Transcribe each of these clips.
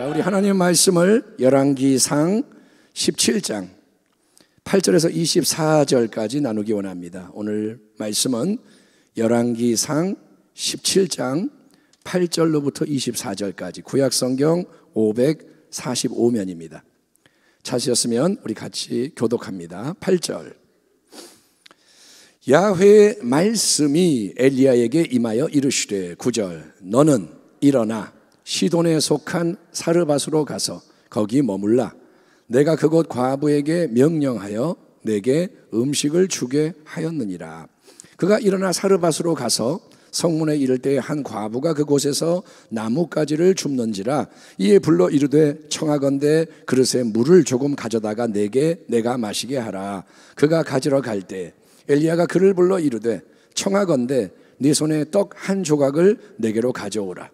자, 우리 하나님의 말씀을 열왕기상 17장 8절에서 24절까지 나누기 원합니다. 오늘 말씀은 열왕기상 17장 8절로부터 24절까지 구약성경 545면입니다. 찾으셨으면 우리 같이 교독합니다. 8절. 야훼의 말씀이 엘리야에게 임하여 이르시되 9절. 너는 일어나 시돈에 속한 사르밧으로 가서 거기 머물라. 내가 그곳 과부에게 명령하여 내게 음식을 주게 하였느니라. 그가 일어나 사르밧으로 가서 성문에 이를 때에 한 과부가 그곳에서 나뭇가지를 줍는지라. 이에 불러 이르되 청하건대 그릇에 물을 조금 가져다가 내가 마시게 하라. 그가 가지러 갈 때 엘리야가 그를 불러 이르되 청하건대 네 손에 떡 한 조각을 내게로 가져오라.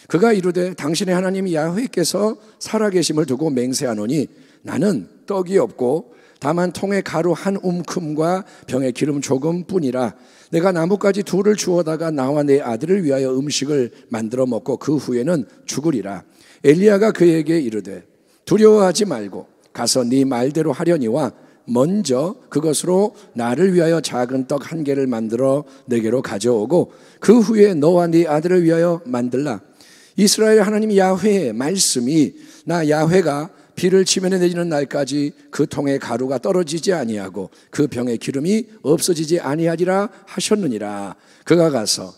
그가 이르되 당신의 하나님 야훼께서 살아계심을 두고 맹세하노니 나는 떡이 없고 다만 통에 가루 한 움큼과 병에 기름 조금뿐이라. 내가 나뭇가지 둘을 주워다가 나와 내 아들을 위하여 음식을 만들어 먹고 그 후에는 죽으리라. 엘리야가 그에게 이르되 두려워하지 말고 가서 네 말대로 하려니와 먼저 그것으로 나를 위하여 작은 떡 한 개를 만들어 내게로 가져오고 그 후에 너와 네 아들을 위하여 만들라. 이스라엘 하나님 야훼의 말씀이 나 야훼가 비를 치면에 내리는 날까지 그 통에 가루가 떨어지지 아니하고 그 병에 기름이 없어지지 아니하리라 하셨느니라. 그가 가서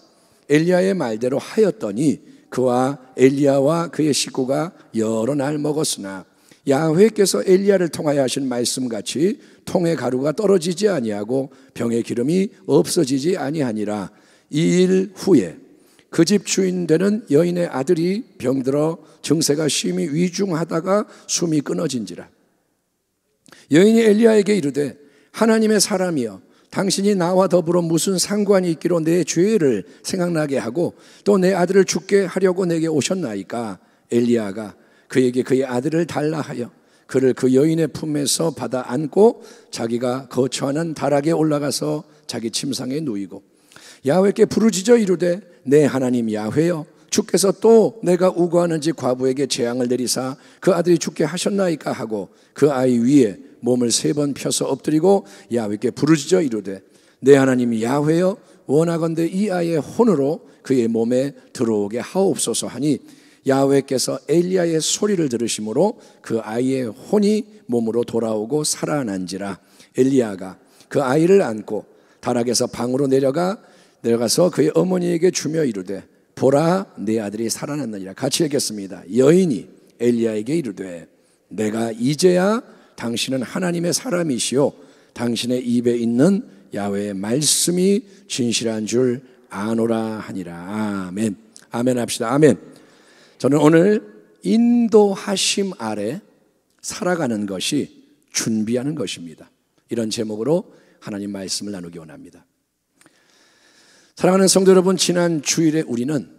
엘리야의 말대로 하였더니 그와 엘리야와 그의 식구가 여러 날 먹었으나 야훼께서 엘리야를 통하여 하신 말씀같이 통에 가루가 떨어지지 아니하고 병에 기름이 없어지지 아니하니라. 이 일 후에 그 집 주인 되는 여인의 아들이 병들어 증세가 심히 위중하다가 숨이 끊어진지라. 여인이 엘리야에게 이르되 하나님의 사람이여 당신이 나와 더불어 무슨 상관이 있기로 내 죄를 생각나게 하고 또 내 아들을 죽게 하려고 내게 오셨나이까. 엘리야가 그에게 그의 아들을 달라 하여 그를 그 여인의 품에서 받아 안고 자기가 거처하는 다락에 올라가서 자기 침상에 누이고 야훼께 부르짖어 이르되 내 하나님 야훼여 주께서 또 내가 우거하는지 과부에게 재앙을 내리사 그 아들이 죽게 하셨나이까 하고 그 아이 위에 몸을 3번 펴서 엎드리고 야훼께 부르짖어 이르되 내 하나님 야훼여 원하건대 이 아이의 혼으로 그의 몸에 들어오게 하옵소서 하니 야훼께서 엘리야의 소리를 들으심으로 그 아이의 혼이 몸으로 돌아오고 살아난지라. 엘리야가 그 아이를 안고 다락에서 방으로 내려가서 그의 어머니에게 주며 이르되 보라 내 아들이 살아났느니라. 같이 읽겠습니다. 여인이 엘리야에게 이르되 내가 이제야 당신은 하나님의 사람이시요 당신의 입에 있는 야훼의 말씀이 진실한 줄 아노라 하니라. 아멘. 아멘 합시다. 아멘. 저는 오늘 인도하심 아래 살아가는 것이 준비하는 것입니다. 이런 제목으로 하나님 말씀을 나누기 원합니다. 사랑하는 성도 여러분, 지난 주일에 우리는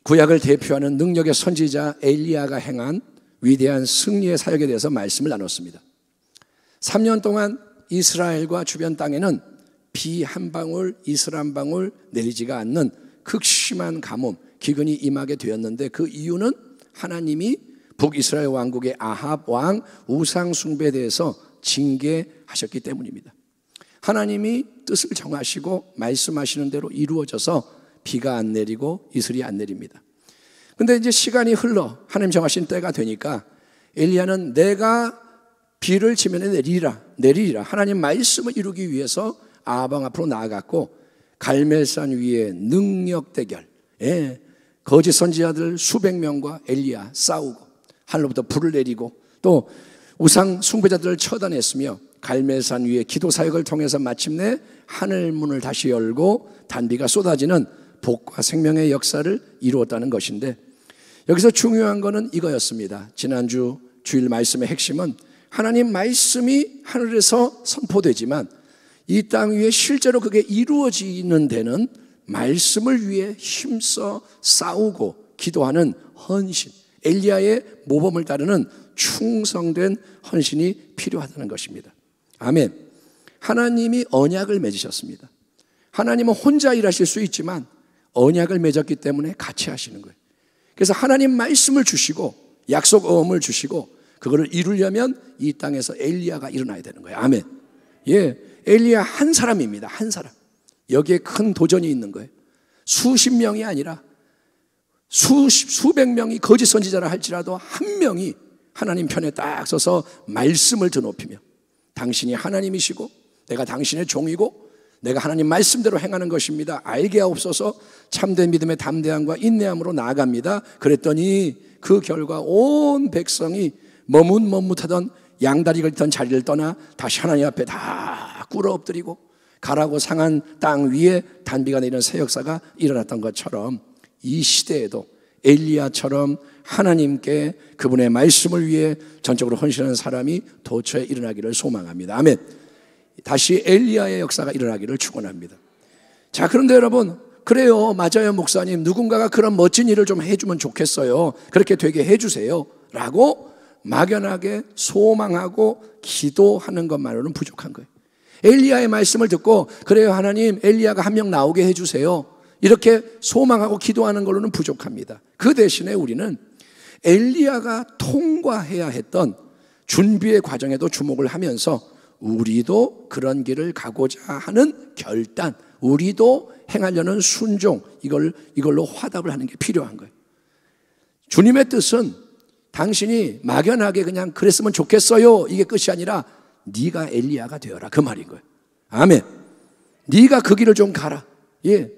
구약을 대표하는 능력의 선지자 엘리야가 행한 위대한 승리의 사역에 대해서 말씀을 나눴습니다. 3년 동안 이스라엘과 주변 땅에는 비 한 방울, 이슬 한 방울 내리지가 않는 극심한 가뭄, 기근이 임하게 되었는데 그 이유는 하나님이 북이스라엘 왕국의 아합 왕 우상 숭배에 대해서 징계하셨기 때문입니다. 하나님이 뜻을 정하시고 말씀하시는 대로 이루어져서 비가 안 내리고 이슬이 안 내립니다. 근데 이제 시간이 흘러 하나님 정하신 때가 되니까 엘리야는 내가 비를 치면 내리리라 하나님 말씀을 이루기 위해서 아합 왕 앞으로 나아갔고 갈멜산 위에 능력 대결, 거짓 선지자들 수백 명과 엘리야 싸우고 하늘로부터 불을 내리고 또 우상 숭배자들을 처단했으며 갈멜산 위에 기도 사역을 통해서 마침내 하늘문을 다시 열고 단비가 쏟아지는 복과 생명의 역사를 이루었다는 것인데 여기서 중요한 것은 이거였습니다. 지난주 주일 말씀의 핵심은 하나님 말씀이 하늘에서 선포되지만 이 땅 위에 실제로 그게 이루어지는 데는 말씀을 위해 힘써 싸우고 기도하는 헌신, 엘리야의 모범을 따르는 충성된 헌신이 필요하다는 것입니다. 아멘. 하나님이 언약을 맺으셨습니다. 하나님은 혼자 일하실 수 있지만 언약을 맺었기 때문에 같이 하시는 거예요. 그래서 하나님 말씀을 주시고 약속 어음을 주시고 그거를 이루려면 이 땅에서 엘리야가 일어나야 되는 거예요. 아멘. 예, 엘리야 한 사람입니다. 한 사람. 여기에 큰 도전이 있는 거예요. 수십 명이 아니라 수백 명이 거짓 선지자라 할지라도 한 명이 하나님 편에 딱 서서 말씀을 드높이며 당신이 하나님이시고 내가 당신의 종이고 내가 하나님 말씀대로 행하는 것입니다. 알게 하옵소서. 참된 믿음의 담대함과 인내함으로 나아갑니다. 그랬더니 그 결과 온 백성이 머뭇머뭇하던 양다리가 있던 자리를 떠나 다시 하나님 앞에 다 꿇어 엎드리고 가라고 상한 땅 위에 단비가 내리는 새 역사가 일어났던 것처럼 이 시대에도 엘리야처럼 하나님께 그분의 말씀을 위해 전적으로 헌신하는 사람이 도처에 일어나기를 소망합니다. 아멘. 다시 엘리야의 역사가 일어나기를 축원합니다. 자, 그런데 여러분, 그래요, 맞아요 목사님, 누군가가 그런 멋진 일을 좀 해주면 좋겠어요. 그렇게 되게 해주세요 라고 막연하게 소망하고 기도하는 것만으로는 부족한 거예요. 엘리야의 말씀을 듣고 그래요 하나님, 엘리야가 한 명 나오게 해주세요, 이렇게 소망하고 기도하는 걸로는 부족합니다. 그 대신에 우리는 엘리야가 통과해야 했던 준비의 과정에도 주목을 하면서 우리도 그런 길을 가고자 하는 결단, 우리도 행하려는 순종, 이걸로 화답을 하는 게 필요한 거예요. 주님의 뜻은 당신이 막연하게 그냥 그랬으면 좋겠어요, 이게 끝이 아니라 네가 엘리야가 되어라, 그 말인 거예요. 아멘. 네가 그 길을 좀 가라. 예.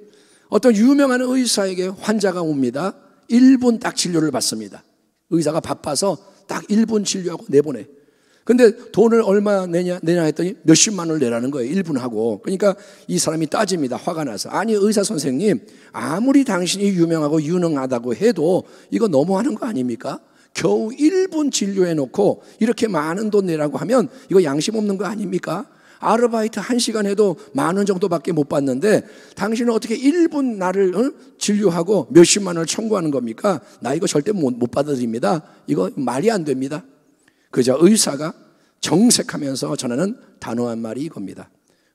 어떤 유명한 의사에게 환자가 옵니다. 1분 딱 진료를 받습니다. 의사가 바빠서 딱 1분 진료하고 내보내. 근데 돈을 얼마 내냐 했더니 몇십만 원을 내라는 거예요. 1분 하고. 그러니까 이 사람이 따집니다. 화가 나서. 아니 의사 선생님, 아무리 당신이 유명하고 유능하다고 해도 이거 너무하는 거 아닙니까? 겨우 1분 진료해놓고 이렇게 많은 돈 내라고 하면 이거 양심 없는 거 아닙니까? 아르바이트 1시간 해도 10,000원 정도밖에 못 받는데 당신은 어떻게 1분 나를 진료하고 몇십만 원을 청구하는 겁니까? 나 이거 절대 못 받아들입니다. 이거 말이 안 됩니다. 그저 의사가 정색하면서 전하는 단호한 말이 이겁니다.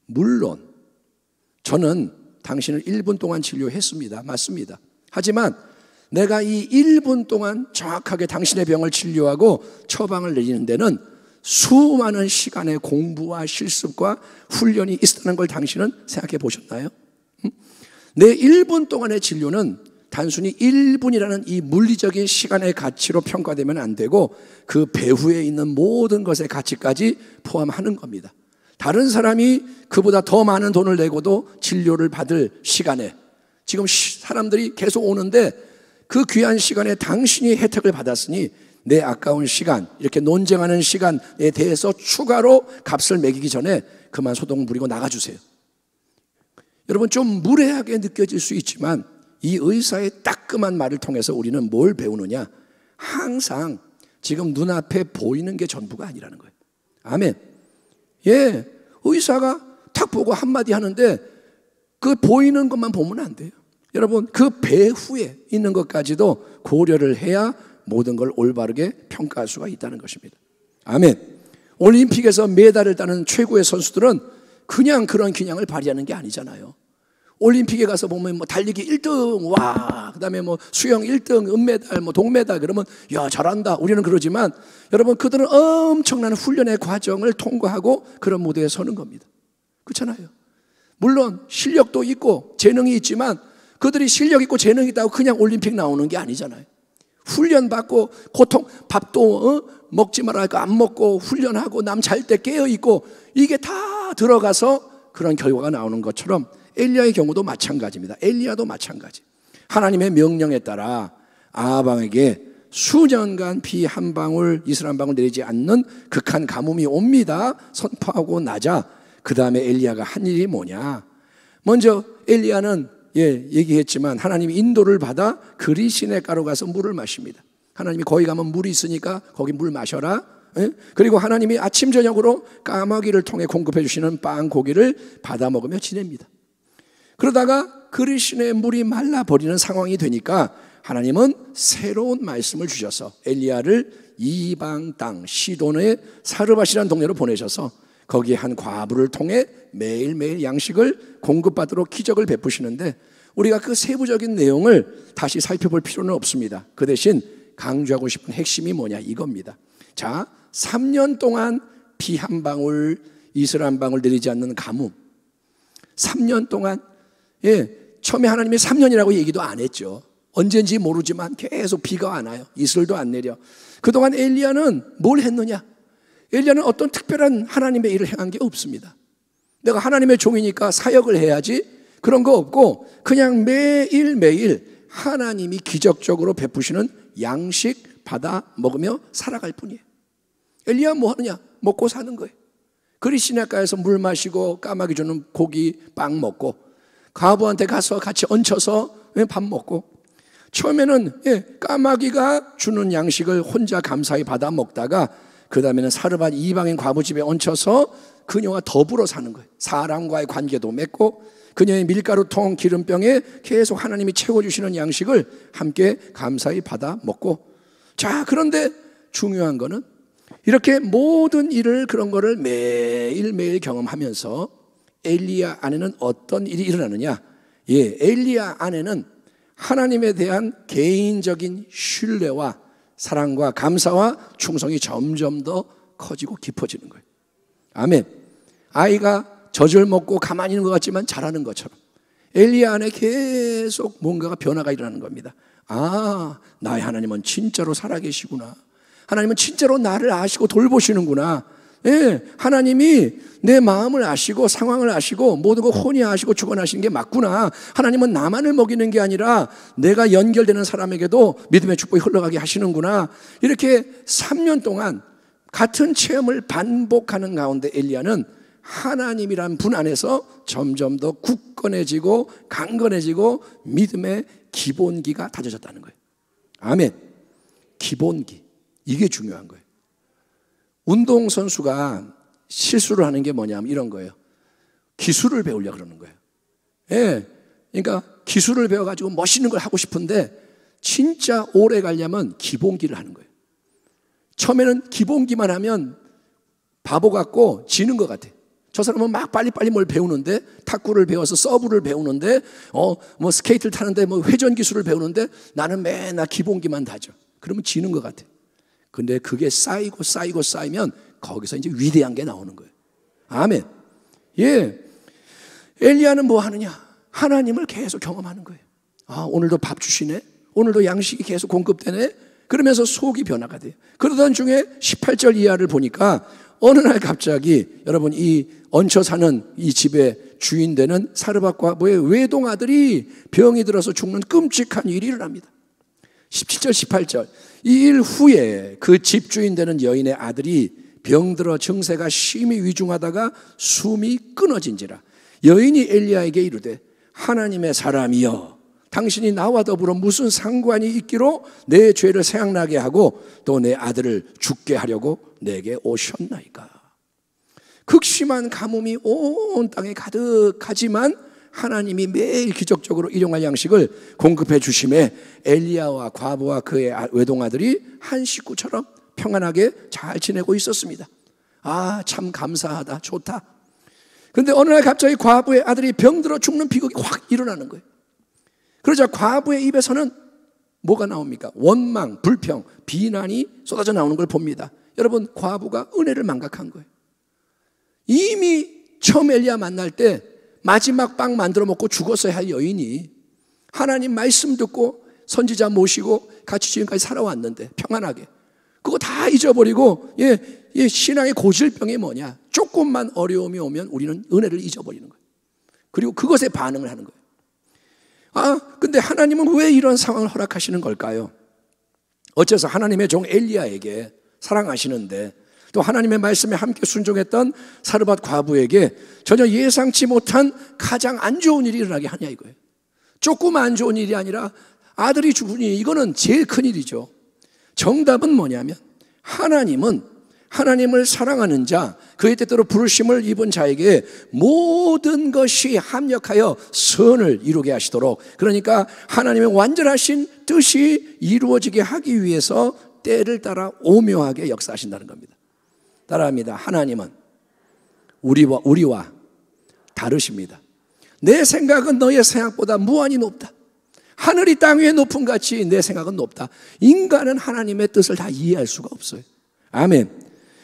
물론 저는 당신을 1분 동안 진료했습니다. 맞습니다. 하지만 내가 이 1분 동안 정확하게 당신의 병을 진료하고 처방을 내리는 데는 수많은 시간의 공부와 실습과 훈련이 있었다는 걸 당신은 생각해 보셨나요? 내 1분 동안의 진료는 단순히 1분이라는 이 물리적인 시간의 가치로 평가되면 안 되고 그 배후에 있는 모든 것의 가치까지 포함하는 겁니다. 다른 사람이 그보다 더 많은 돈을 내고도 진료를 받을 시간에 지금 사람들이 계속 오는데 그 귀한 시간에 당신이 혜택을 받았으니 내 아까운 시간, 이렇게 논쟁하는 시간에 대해서 추가로 값을 매기기 전에 그만 소동 부리고 나가주세요. 여러분, 좀 무례하게 느껴질 수 있지만 이 의사의 따끔한 말을 통해서 우리는 뭘 배우느냐? 항상 지금 눈앞에 보이는 게 전부가 아니라는 거예요. 아멘. 예, 의사가 탁 보고 한마디 하는데 그 보이는 것만 보면 안 돼요. 여러분, 그 배후에 있는 것까지도 고려를 해야 모든 걸 올바르게 평가할 수가 있다는 것입니다. 아멘. 올림픽에서 메달을 따는 최고의 선수들은 그냥 그런 기량을 발휘하는 게 아니잖아요. 올림픽에 가서 보면 뭐 달리기 1등, 와, 그 다음에 뭐 수영 1등, 은메달, 뭐 동메달, 그러면 야, 잘한다. 우리는 그러지만 여러분, 그들은 엄청난 훈련의 과정을 통과하고 그런 무대에 서는 겁니다. 그렇잖아요. 물론 실력도 있고 재능이 있지만 그들이 실력 있고 재능이 있다고 그냥 올림픽 나오는 게 아니잖아요. 훈련받고 고통, 밥도 먹지 말라니까 안 먹고 훈련하고 남 잘 때 깨어있고 이게 다 들어가서 그런 결과가 나오는 것처럼 엘리야의 경우도 마찬가지입니다. 엘리야도 마찬가지. 하나님의 명령에 따라 아합에게 수년간 비 한 방울, 이슬 한 방울 내리지 않는 극한 가뭄이 옵니다. 선포하고 나자 그 다음에 엘리야가 한 일이 뭐냐? 먼저 엘리야는 얘기했지만 하나님이 인도를 받아 그리시네 가로 가서 물을 마십니다. 하나님이 거기 가면 물이 있으니까 거기 물 마셔라. 그리고 하나님이 아침 저녁으로 까마귀를 통해 공급해 주시는 빵 고기를 받아 먹으며 지냅니다. 그러다가 그리시네 물이 말라버리는 상황이 되니까 하나님은 새로운 말씀을 주셔서 엘리야를 이방 땅 시돈의 사르밧이라는 동네로 보내셔서 거기에 한 과부를 통해 매일매일 양식을 공급받도록 기적을 베푸시는데 우리가 그 세부적인 내용을 다시 살펴볼 필요는 없습니다. 그 대신 강조하고 싶은 핵심이 뭐냐 이겁니다. 자, 3년 동안 피 한 방울, 이슬 한 방울 내리지 않는 가뭄. 3년 동안, 처음에 하나님이 3년이라고 얘기도 안 했죠. 언젠지 모르지만 계속 비가 안 와요. 이슬도 안 내려. 그동안 엘리야는 뭘 했느냐? 엘리야는 어떤 특별한 하나님의 일을 행한 게 없습니다. 내가 하나님의 종이니까 사역을 해야지, 그런 거 없고 그냥 매일매일 하나님이 기적적으로 베푸시는 양식 받아 먹으며 살아갈 뿐이에요. 엘리야 뭐 하느냐? 먹고 사는 거예요. 그리시나가에서 물 마시고 까마귀 주는 고기 빵 먹고, 과부한테 가서 같이 얹혀서 밥 먹고, 처음에는 까마귀가 주는 양식을 혼자 감사히 받아 먹다가 그 다음에는 사르밧 이방인 과부 집에 얹혀서 그녀와 더불어 사는 거예요. 사람과의 관계도 맺고 그녀의 밀가루통 기름병에 계속 하나님이 채워주시는 양식을 함께 감사히 받아 먹고. 자, 그런데 중요한 거는 이렇게 모든 일을, 그런 거를 매일매일 경험하면서 엘리야 안에는 어떤 일이 일어나느냐? 엘리야 안에는 하나님에 대한 개인적인 신뢰와 사랑과 감사와 충성이 점점 더 커지고 깊어지는 거예요. 아멘. 아이가 젖을 먹고 가만히 있는 것 같지만 자라는 것처럼 엘리야 안에 계속 뭔가가 변화가 일어나는 겁니다. 아, 나의 하나님은 진짜로 살아계시구나. 하나님은 진짜로 나를 아시고 돌보시는구나. 하나님이 내 마음을 아시고 상황을 아시고 모든 걸 훤히 아시고 주관하시는 게 맞구나. 하나님은 나만을 먹이는 게 아니라 내가 연결되는 사람에게도 믿음의 축복이 흘러가게 하시는구나. 이렇게 3년 동안 같은 체험을 반복하는 가운데 엘리야는 하나님이란 분 안에서 점점 더 굳건해지고 강건해지고 믿음의 기본기가 다져졌다는 거예요. 아멘. 기본기, 이게 중요한 거예요. 운동선수가 실수를 하는 게 뭐냐면 이런 거예요. 기술을 배우려고 그러는 거예요. 그러니까 기술을 배워가지고 멋있는 걸 하고 싶은데 진짜 오래 가려면 기본기를 하는 거예요. 처음에는 기본기만 하면 바보 같고 지는 것 같아요. 저 사람은 막 빨리빨리 뭘 배우는데, 탁구를 배워서 서브를 배우는데, 뭐 스케이트를 타는데 뭐 회전 기술을 배우는데 나는 맨날 기본기만 다져. 그러면 지는 것 같아요. 근데 그게 쌓이면 거기서 이제 위대한 게 나오는 거예요. 아멘. 엘리야는 뭐 하느냐? 하나님을 계속 경험하는 거예요. 아, 오늘도 밥 주시네. 오늘도 양식이 계속 공급되네. 그러면서 속이 변화가 돼요. 그러던 중에 18절 이하를 보니까 어느 날 갑자기, 여러분, 이 얹혀 사는 이 집의 주인 되는 사르밧 과부의 외동 아들이 병이 들어서 죽는 끔찍한 일이 일어납니다. 17절 18절. 이 일 후에 그 집주인 되는 여인의 아들이 병들어 증세가 심히 위중하다가 숨이 끊어진지라. 여인이 엘리야에게 이르되, 하나님의 사람이여, 당신이 나와 더불어 무슨 상관이 있기로 내 죄를 생각나게 하고 또 내 아들을 죽게 하려고 내게 오셨나이까. 극심한 가뭄이 온 땅에 가득하지만 하나님이 매일 기적적으로 일용할 양식을 공급해 주심에 엘리야와 과부와 그의 외동아들이 한 식구처럼 평안하게 잘 지내고 있었습니다. 아, 참 감사하다, 좋다. 그런데 어느 날 갑자기 과부의 아들이 병들어 죽는 비극이 확 일어나는 거예요. 그러자 과부의 입에서는 뭐가 나옵니까? 원망, 불평, 비난이 쏟아져 나오는 걸 봅니다. 여러분, 과부가 은혜를 망각한 거예요. 이미 처음 엘리야 만날 때 마지막 빵 만들어 먹고 죽었어야 할 여인이 하나님 말씀 듣고 선지자 모시고 같이 지금까지 살아왔는데 평안하게 그거 다 잊어버리고, 신앙의 고질병이 뭐냐? 조금만 어려움이 오면 우리는 은혜를 잊어버리는 거예요. 그리고 그것에 반응을 하는 거예요. 아, 근데 하나님은 왜 이런 상황을 허락하시는 걸까요? 어째서 하나님의 종 엘리야에게 사랑하시는데 또 하나님의 말씀에 함께 순종했던 사르밧 과부에게 전혀 예상치 못한 가장 안 좋은 일이 일어나게 하냐 이거예요. 조금 안 좋은 일이 아니라 아들이 죽으니 이거는 제일 큰 일이죠. 정답은 뭐냐면 하나님은 하나님을 사랑하는 자, 그의 뜻대로 부르심을 입은 자에게 모든 것이 합력하여 선을 이루게 하시도록, 그러니까 하나님의 완전하신 뜻이 이루어지게 하기 위해서 때를 따라 오묘하게 역사하신다는 겁니다. 따라합니다. 하나님은 우리와 다르십니다. 내 생각은 너의 생각보다 무한히 높다. 하늘이 땅 위에 높은 같이 내 생각은 높다. 인간은 하나님의 뜻을 다 이해할 수가 없어요. 아멘.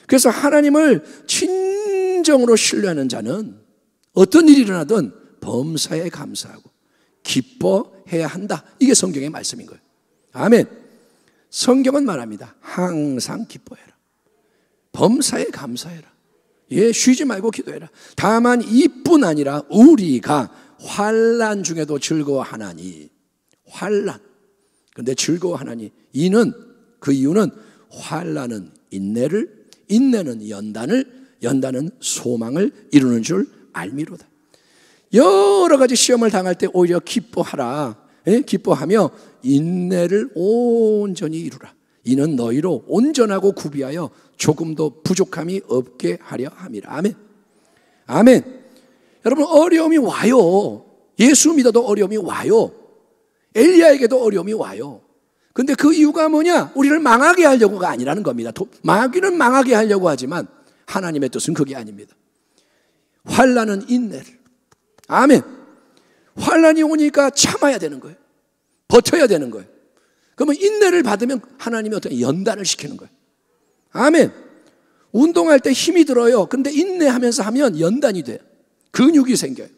그래서 하나님을 진정으로 신뢰하는 자는 어떤 일이 일어나든 범사에 감사하고 기뻐해야 한다. 이게 성경의 말씀인 거예요. 아멘. 성경은 말합니다. 항상 기뻐해라. 범사에 감사해라. 예, 쉬지 말고 기도해라. 다만 이뿐 아니라 우리가 환난 중에도 즐거워하나니. 환난. 근데 즐거워하나니. 그 이유는 환난은 인내를, 인내는 연단을, 연단은 소망을 이루는 줄 알미로다. 여러 가지 시험을 당할 때 오히려 기뻐하라. 예? 기뻐하며 인내를 온전히 이루라. 이는 너희로 온전하고 구비하여 조금도 부족함이 없게 하려 함이라. 아멘. 아멘. 여러분, 어려움이 와요. 예수 믿어도 어려움이 와요. 엘리야에게도 어려움이 와요. 근데 그 이유가 뭐냐? 우리를 망하게 하려고가 아니라는 겁니다. 마귀는 망하게 하려고 하지만 하나님의 뜻은 그게 아닙니다. 환난은 인내를. 아멘. 환난이 오니까 참아야 되는 거예요. 버텨야 되는 거예요. 그러면 인내를 받으면 하나님이 어떤 연단을 시키는 거예요. 아멘. 운동할 때 힘이 들어요. 근데 인내하면서 하면 연단이 돼요. 근육이 생겨요.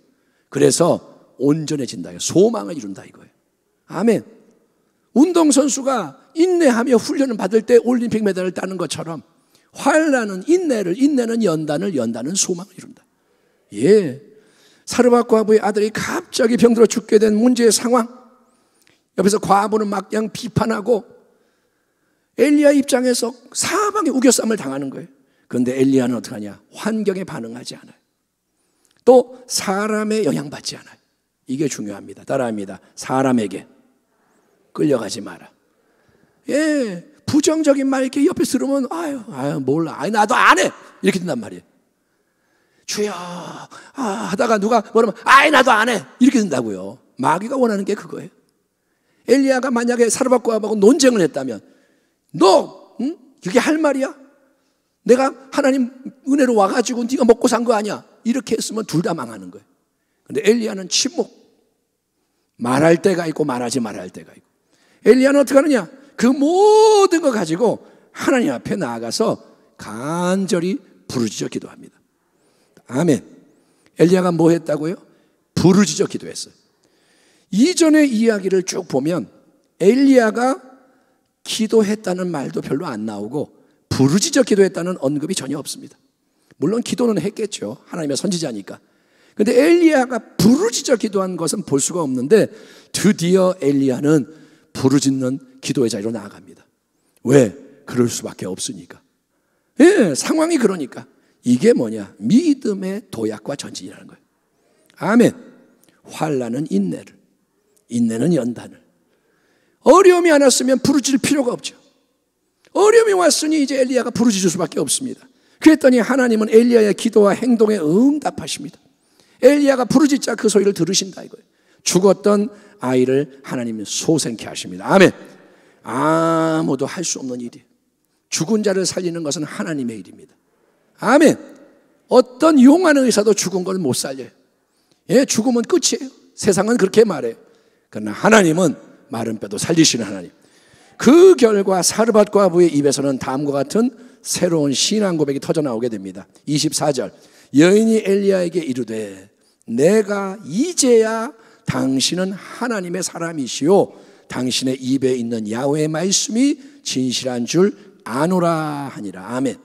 그래서 온전해진다. 소망을 이룬다 이거예요. 아멘. 운동선수가 인내하며 훈련을 받을 때 올림픽 메달을 따는 것처럼 환난은 인내를, 인내는 연단을, 연단은 소망을 이룬다. 예. 사르밧 과부의 아들이 갑자기 병들어 죽게 된 문제의 상황. 옆에서 과부는 막 그냥 비판하고 엘리야 입장에서 사방에 우겨쌈을 당하는 거예요. 그런데 엘리야는 어떻게 하냐? 환경에 반응하지 않아요. 또 사람에 영향받지 않아요. 이게 중요합니다. 따라합니다. 사람에게 끌려가지 마라. 예, 부정적인 말 이렇게 옆에 들으면 아유 몰라. 나도 안 해. 이렇게 된단 말이에요. 주여 하다가 누가 뭐라면 나도 안 해. 이렇게 된다고요. 마귀가 원하는 게 그거예요. 엘리야가 만약에 사르밧 과부하고 논쟁을 했다면 너 그게 할 말이야? 내가 하나님 은혜로 와가지고 네가 먹고 산 거 아니야? 이렇게 했으면 둘 다 망하는 거예요. 그런데 엘리야는 침묵. 말할 때가 있고 말하지 말할 때가 있고. 엘리야는 어떻게 하느냐? 그 모든 거 가지고 하나님 앞에 나아가서 간절히 부르짖어 기도합니다. 아멘. 엘리야가 뭐 했다고요? 부르짖어 기도했어요. 이전의 이야기를 쭉 보면 엘리야가 기도했다는 말도 별로 안 나오고 부르짖어 기도했다는 언급이 전혀 없습니다. 물론 기도는 했겠죠. 하나님의 선지자니까. 그런데 엘리야가 부르짖어 기도한 것은 볼 수가 없는데 드디어 엘리야는 부르짖는 기도의 자리로 나아갑니다. 왜? 그럴 수밖에 없으니까. 예, 상황이 그러니까. 이게 뭐냐? 믿음의 도약과 전진이라는 거예요. 아멘. 환난은 인내를, 인내는 연단을. 어려움이 안 왔으면 부르짖을 필요가 없죠. 어려움이 왔으니 이제 엘리야가 부르짖을 수밖에 없습니다. 그랬더니 하나님은 엘리야의 기도와 행동에 응답하십니다. 엘리야가 부르짖자 그 소리를 들으신다 이거예요. 죽었던 아이를 하나님이 소생케 하십니다. 아멘. 아무도 할 수 없는 일이에요. 죽은 자를 살리는 것은 하나님의 일입니다. 아멘. 어떤 용한 의사도 죽은 걸 못 살려요. 예, 죽으면 끝이에요. 세상은 그렇게 말해요. 그러나 하나님은 마른 뼈도 살리시는 하나님. 그 결과 사르밧 과부의 입에서는 다음과 같은 새로운 신앙 고백이 터져나오게 됩니다. 24절 여인이 엘리야에게 이르되 내가 이제야 당신은 하나님의 사람이시오 당신의 입에 있는 야훼의 말씀이 진실한 줄 아노라 하니라. 아멘.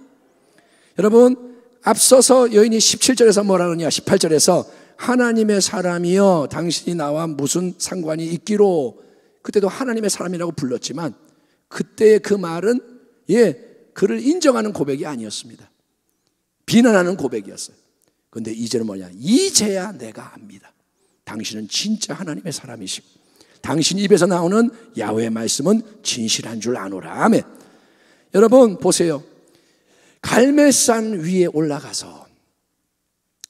여러분, 앞서서 여인이 17절에서 뭐라 그러냐? 18절에서 하나님의 사람이여 당신이 나와 무슨 상관이 있기로. 그때도 하나님의 사람이라고 불렀지만 그때의 그 말은 그를 인정하는 고백이 아니었습니다. 비난하는 고백이었어요. 그런데 이제는 뭐냐? 이제야 내가 압니다. 당신은 진짜 하나님의 사람이시고 당신 입에서 나오는 야훼의 말씀은 진실한 줄 아노라. 아멘. 여러분 보세요. 갈멜산 위에 올라가서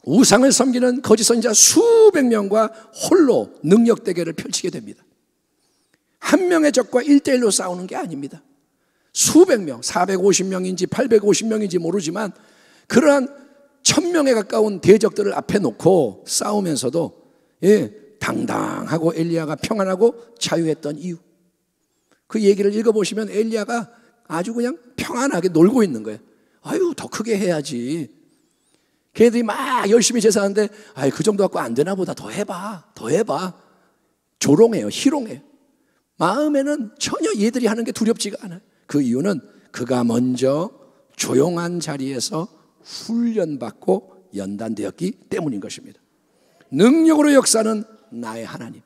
우상을 섬기는 거짓 선지자 수백 명과 홀로 능력 대결을 펼치게 됩니다. 한 명의 적과 1대1로 싸우는 게 아닙니다. 수백 명, 450명인지 850명인지 모르지만 그러한 1000명에 가까운 대적들을 앞에 놓고 싸우면서도 당당하고 엘리야가 평안하고 자유했던 이유, 그 얘기를 읽어보시면 엘리야가 아주 그냥 평안하게 놀고 있는 거예요. 아유, 더 크게 해야지. 걔네들이 막 열심히 제사하는데, 아유, 그 정도 갖고 안 되나 보다. 더 해봐. 조롱해요. 희롱해요. 마음에는 전혀 얘들이 하는 게 두렵지가 않아요. 그 이유는 그가 먼저 조용한 자리에서 훈련받고 연단되었기 때문인 것입니다. 능력으로 역사는 나의 하나님,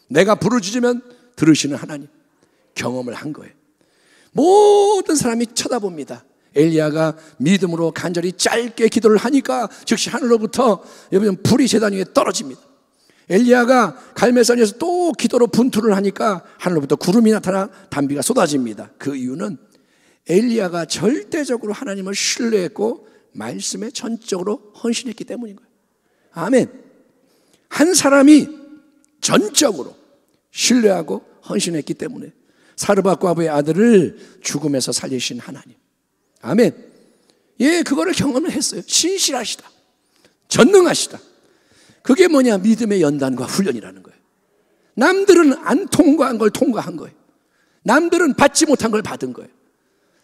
내가 부르짖으면 들으시는 하나님, 경험을 한 거예요. 모든 사람이 쳐다봅니다. 엘리야가 믿음으로 간절히 짧게 기도를 하니까 즉시 하늘로부터 여러분 불이 제단 위에 떨어집니다. 엘리야가 갈멜산에서 또 기도로 분투를 하니까 하늘로부터 구름이 나타나 단비가 쏟아집니다. 그 이유는 엘리야가 절대적으로 하나님을 신뢰했고 말씀에 전적으로 헌신했기 때문인 거예요. 아멘. 한 사람이 전적으로 신뢰하고 헌신했기 때문에 사르밧 과부의 아들을 죽음에서 살리신 하나님. 아멘. 예, 그거를 경험을 했어요. 신실하시다, 전능하시다. 그게 뭐냐? 믿음의 연단과 훈련이라는 거예요. 남들은 안 통과한 걸 통과한 거예요. 남들은 받지 못한 걸 받은 거예요.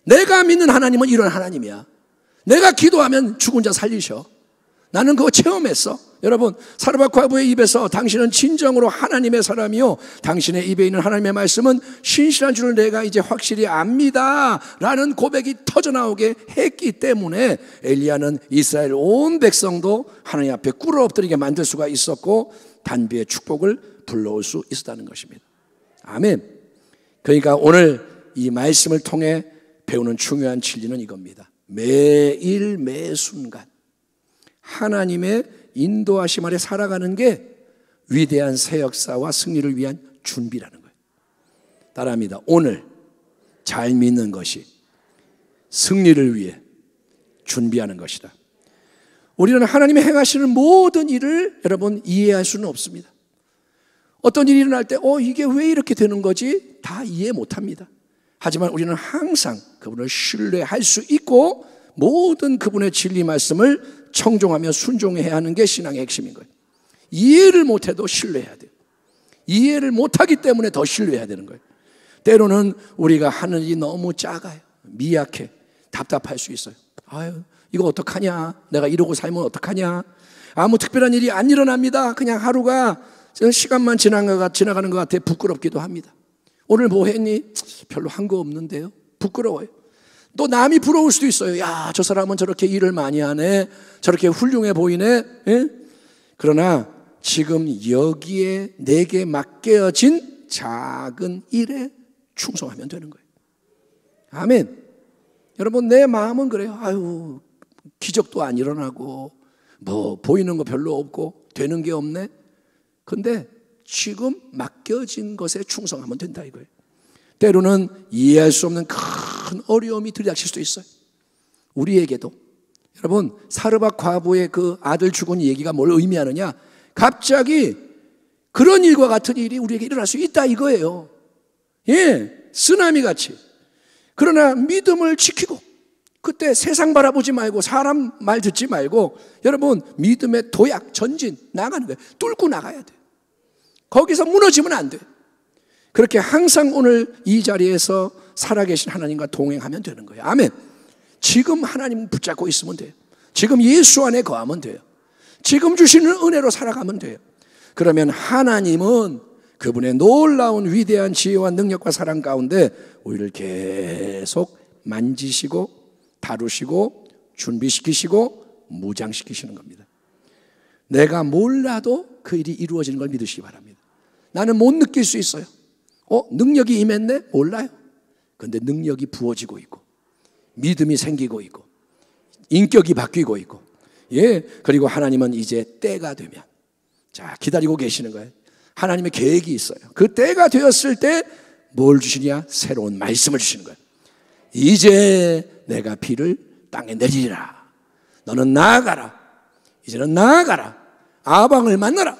내가 믿는 하나님은 이런 하나님이야. 내가 기도하면 죽은 자 살리셔. 나는 그거 체험했어. 여러분, 사르밧 과부의 입에서 당신은 진정으로 하나님의 사람이요, 당신의 입에 있는 하나님의 말씀은 신실한 줄을 내가 이제 확실히 압니다 라는 고백이 터져나오게 했기 때문에 엘리야는 이스라엘 온 백성도 하나님 앞에 꿇어 엎드리게 만들 수가 있었고 단비의 축복을 불러올 수 있었다는 것입니다. 아멘. 그러니까 오늘 이 말씀을 통해 배우는 중요한 진리는 이겁니다. 매일 매순간 하나님의 인도하심 아래 살아가는 게 위대한 새 역사와 승리를 위한 준비라는 거예요. 따라합니다. 오늘 잘 믿는 것이 승리를 위해 준비하는 것이다. 우리는 하나님이 행하시는 모든 일을 여러분 이해할 수는 없습니다. 어떤 일이 일어날 때 이게 왜 이렇게 되는 거지? 다 이해 못합니다. 하지만 우리는 항상 그분을 신뢰할 수 있고 모든 그분의 진리 말씀을 청종하며 순종해야 하는 게 신앙의 핵심인 거예요. 이해를 못해도 신뢰해야 돼요. 이해를 못하기 때문에 더 신뢰해야 되는 거예요. 때로는 우리가 하는 일이 너무 작아요. 미약해. 답답할 수 있어요. 아유, 이거 어떡하냐? 내가 이러고 살면 어떡하냐? 아무 특별한 일이 안 일어납니다. 그냥 하루가 시간만 지나가는 것 같아 부끄럽기도 합니다. 오늘 뭐 했니? 별로 한 거 없는데요. 부끄러워요. 또 남이 부러울 수도 있어요. 야, 저 사람은 저렇게 일을 많이 하네. 저렇게 훌륭해 보이네. 예? 그러나 지금 여기에 내게 맡겨진 작은 일에 충성하면 되는 거예요. 아멘. 여러분, 내 마음은 그래요. 아유, 기적도 안 일어나고 뭐 보이는 거 별로 없고 되는 게 없네. 근데 지금 맡겨진 것에 충성하면 된다 이거예요. 때로는 이해할 수 없는 큰 어려움이 들이닥칠 수도 있어요. 우리에게도. 여러분, 사르밧 과부의 그 아들 죽은 얘기가 뭘 의미하느냐? 갑자기 그런 일과 같은 일이 우리에게 일어날 수 있다 이거예요. 예, 쓰나미 같이. 그러나 믿음을 지키고 그때 세상 바라보지 말고 사람 말 듣지 말고 여러분 믿음의 도약, 전진 나가는 거예요. 뚫고 나가야 돼요. 거기서 무너지면 안 돼요. 그렇게 항상 오늘 이 자리에서 살아계신 하나님과 동행하면 되는 거예요. 아멘. 지금 하나님 붙잡고 있으면 돼요. 지금 예수 안에 거하면 돼요. 지금 주시는 은혜로 살아가면 돼요. 그러면 하나님은 그분의 놀라운 위대한 지혜와 능력과 사랑 가운데 우리를 계속 만지시고 다루시고 준비시키시고 무장시키시는 겁니다. 내가 몰라도 그 일이 이루어지는 걸 믿으시기 바랍니다. 나는 못 느낄 수 있어요. 능력이 임했네? 몰라요. 그런데 능력이 부어지고 있고 믿음이 생기고 있고 인격이 바뀌고 있고, 예, 그리고 하나님은 이제 때가 되면 자 기다리고 계시는 거예요. 하나님의 계획이 있어요. 그 때가 되었을 때 뭘 주시냐? 새로운 말씀을 주시는 거예요. 이제 내가 비를 땅에 내리리라. 너는 나아가라. 이제는 나아가라. 아방을 만나라.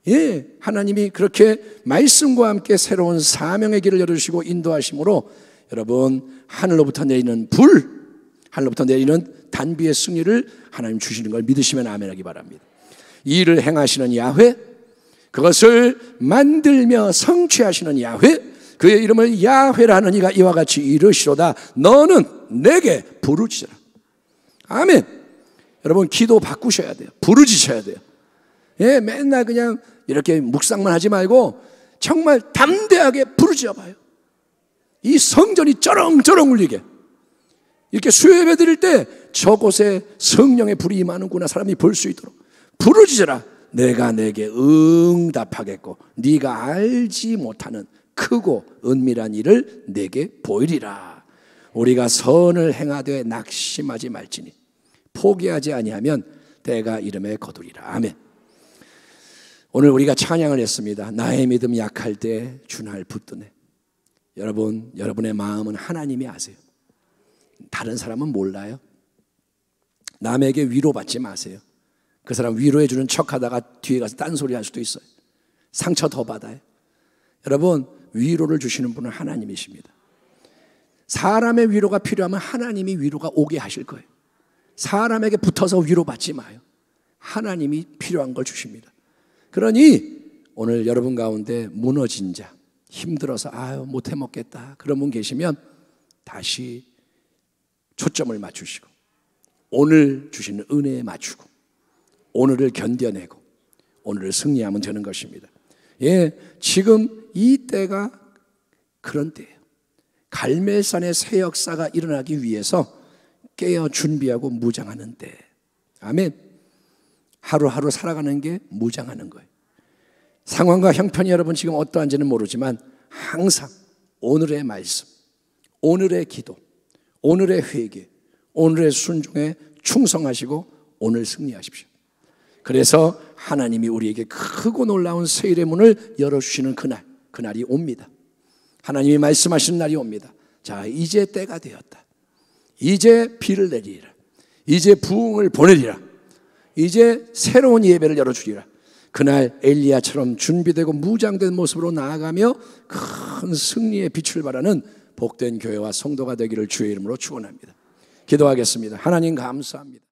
예, 하나님이 그렇게 말씀과 함께 새로운 사명의 길을 열어주시고 인도하심으로 여러분 하늘로부터 내리는 불, 하늘로부터 내리는 단비의 승리를 하나님 주시는 걸 믿으시면 아멘하기 바랍니다. 이 일을 행하시는 야훼, 그것을 만들며 성취하시는 야훼, 그의 이름을 야훼라 하는 이가 이와 같이 이르시로다. 너는 내게 부르짖으라. 아멘. 여러분 기도 바꾸셔야 돼요. 부르짖으셔야 돼요. 예, 맨날 그냥 이렇게 묵상만 하지 말고 정말 담대하게 부르짖어 봐요. 이 성전이 쩌렁쩌렁 울리게. 이렇게 수요예배 드릴 때 저곳에 성령의 불이 임하는구나 사람이 볼 수 있도록 부르짖으라. 내가 내게 응답하겠고 네가 알지 못하는 크고 은밀한 일을 내게 보이리라. 우리가 선을 행하되 낙심하지 말지니 포기하지 아니하면 때가 이름에 거두리라. 아멘. 오늘 우리가 찬양을 했습니다. 나의 믿음 약할 때 주 날 붙드네. 여러분, 여러분의 마음은 하나님이 아세요. 다른 사람은 몰라요. 남에게 위로받지 마세요. 그 사람 위로해 주는 척하다가 뒤에 가서 딴소리 할 수도 있어요. 상처 더 받아요. 여러분, 위로를 주시는 분은 하나님이십니다. 사람의 위로가 필요하면 하나님이 위로가 오게 하실 거예요. 사람에게 붙어서 위로받지 마요. 하나님이 필요한 걸 주십니다. 그러니 오늘 여러분 가운데 무너진 자, 힘들어서 아유 못해 먹겠다 그런 분 계시면 다시 초점을 맞추시고 오늘 주시는 은혜에 맞추고 오늘을 견뎌내고 오늘을 승리하면 되는 것입니다. 예, 지금 이 때가 그런 때예요. 갈멜산의 새 역사가 일어나기 위해서 깨어 준비하고 무장하는 때. 아멘. 하루하루 살아가는 게 무장하는 거예요. 상황과 형편이 여러분 지금 어떠한지는 모르지만 항상 오늘의 말씀, 오늘의 기도, 오늘의 회개, 오늘의 순종에 충성하시고 오늘 승리하십시오. 그래서 하나님이 우리에게 크고 놀라운 세일의 문을 열어주시는 그날이 옵니다. 하나님이 말씀하시는 날이 옵니다. 자, 이제 때가 되었다. 이제 비를 내리리라. 이제 부흥을 보내리라. 이제 새로운 예배를 열어주리라. 그날 엘리야처럼 준비되고 무장된 모습으로 나아가며 큰 승리의 빛을 발하는 복된 교회와 성도가 되기를 주의 이름으로 축원합니다. 기도하겠습니다. 하나님 감사합니다.